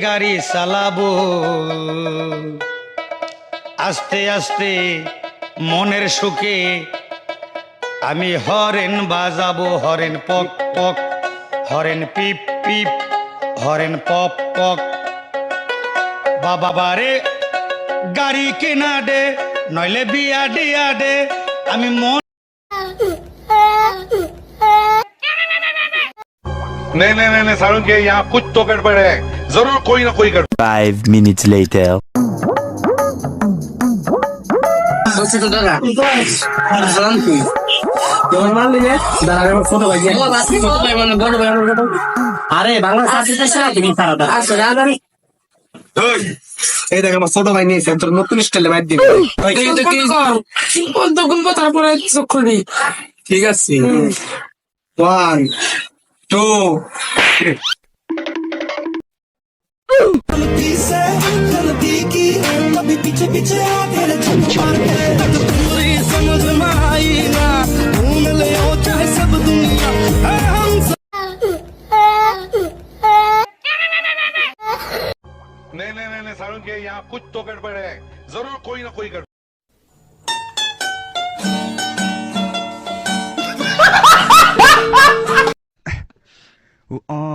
গাড়ি চালাবো আস্তে আস্তে মনের সুখে আমি হরেন বাজাবো হরেন পক পক হরেন পিপ পিপ হরেন পপ পক বাবা বারে গাড়ি কেনা দে নইলে বিয়া দিয়া দে আমি মন नहीं नहीं नहीं नहीं सारुण के यहाँ कुछ तो गड़बड़ है जरूर कोई ना कोई गड़बड़ 5 minutes later. আরে বাংলা এই দেখ আমার ছোট ভাই নিয়েছে তোর নতুন স্টাইলে বাইর দিবি তারপরে ঠিক আছে 1 2 नहीं नहीं नहीं नहीं सारुण के यहाँ कुछ तो गड़बड़ है जरूर कोई ना कोई गड़बड़ Oh